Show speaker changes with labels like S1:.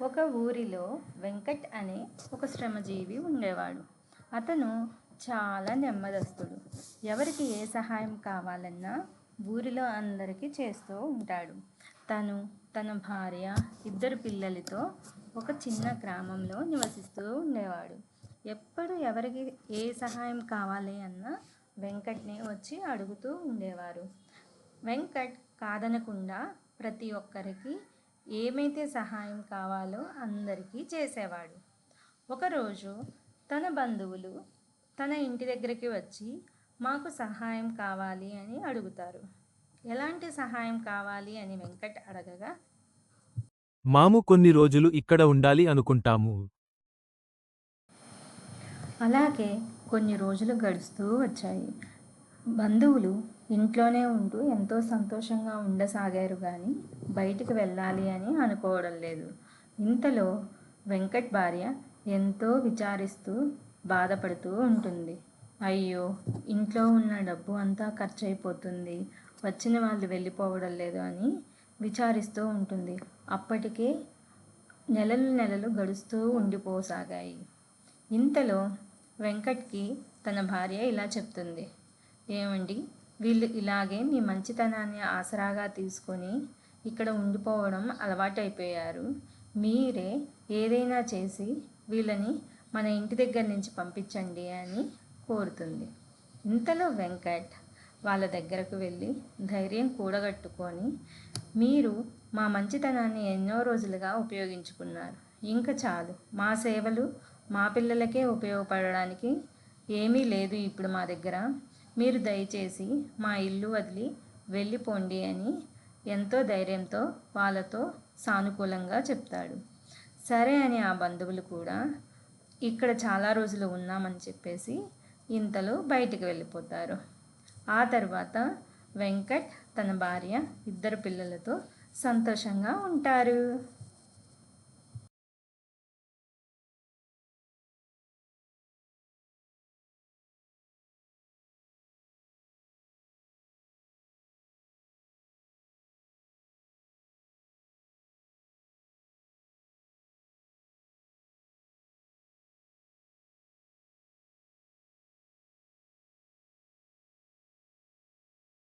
S1: ఒక ఊరిలో వెంకట్ అనే ఒక శ్రమజీవి ఉండేవాడు. అతను చాలా నెమ్మదస్తుడు. ఎవరికి ఏ సహాయం కావాలన్నా ఊరిలో అందరికీ చేస్తూ ఉంటాడు. తను, తన భార్య, ఇద్దరు పిల్లలతో ఒక చిన్న గ్రామంలో నివసిస్తూ ఉండేవాడు. ఎప్పుడు ఎవరికి ఏ సహాయం కావాలి అన్నా వెంకట్నే వచ్చి అడుగుతూ ఉండేవారు. వెంకట్ కాదనకుండా ప్రతి ఒక్కరికి ఏమైతే సహాయం కావాలో అందరికీ చేసేవాడు. ఒకరోజు తన బంధువులు తన ఇంటి దగ్గరికి వచ్చి మాకు సహాయం కావాలి అని అడుగుతారు. ఎలాంటి సహాయం కావాలి అని వెంకట్ అడగగా,
S2: మాము కొన్ని రోజులు ఇక్కడ ఉండాలి అనుకుంటాము.
S1: అలాగే కొన్ని రోజులు గడుస్తూ వచ్చాయి. బంధువులు ఇంట్లోనే ఉంటూ ఎంతో సంతోషంగా ఉండసాగారు కానీ బయటికి వెళ్ళాలి అని అనుకోవడం లేదు. ఇంతలో వెంకట్ భార్య ఎంతో విచారిస్తూ బాధపడుతూ ఉంటుంది. అయ్యో, ఇంట్లో ఉన్న డబ్బు అంతా ఖర్చు అయిపోతుంది, వచ్చిన వాళ్ళు వెళ్ళిపోవడం లేదు అని విచారిస్తూ ఉంటుంది. అప్పటికే నెలలు గడుస్తూ ఉండిపోసాగాయి. ఇంతలో వెంకట్కి తన భార్య ఇలా చెప్తుంది. ఏమండి, వీళ్ళు ఇలాగే మీ మంచితనాన్ని ఆసరాగా తీసుకొని ఇక్కడ ఉండిపోవడం అలవాటైపోయారు. మీరే ఏదైనా చేసి వీళ్ళని మన ఇంటి దగ్గర నుంచి పంపించండి అని కోరుతుంది. ఇంతలో వెంకట్ వాళ్ళ దగ్గరకు వెళ్ళి ధైర్యం కూడగట్టుకొని, మీరు మా మంచితనాన్ని ఎన్నో రోజులుగా ఉపయోగించుకున్నారు, ఇంకా చాలు, మా సేవలు మా పిల్లలకే ఉపయోగపడడానికి ఏమీ లేదు ఇప్పుడు మా దగ్గర, మీరు దయచేసి మా ఇల్లు వదిలి వెళ్ళిపోండి అని ఎంతో ధైర్యంతో వాళ్ళతో సానుకూలంగా చెప్తాడు. సరే అని ఆ బంధువులు కూడా ఇక్కడ చాలా రోజులు ఉన్నామని చెప్పేసి ఇంతలో బయటికి వెళ్ళిపోతారు. ఆ తర్వాత వెంకట్ తన భార్య, ఇద్దరు పిల్లలతో సంతోషంగా ఉంటారు.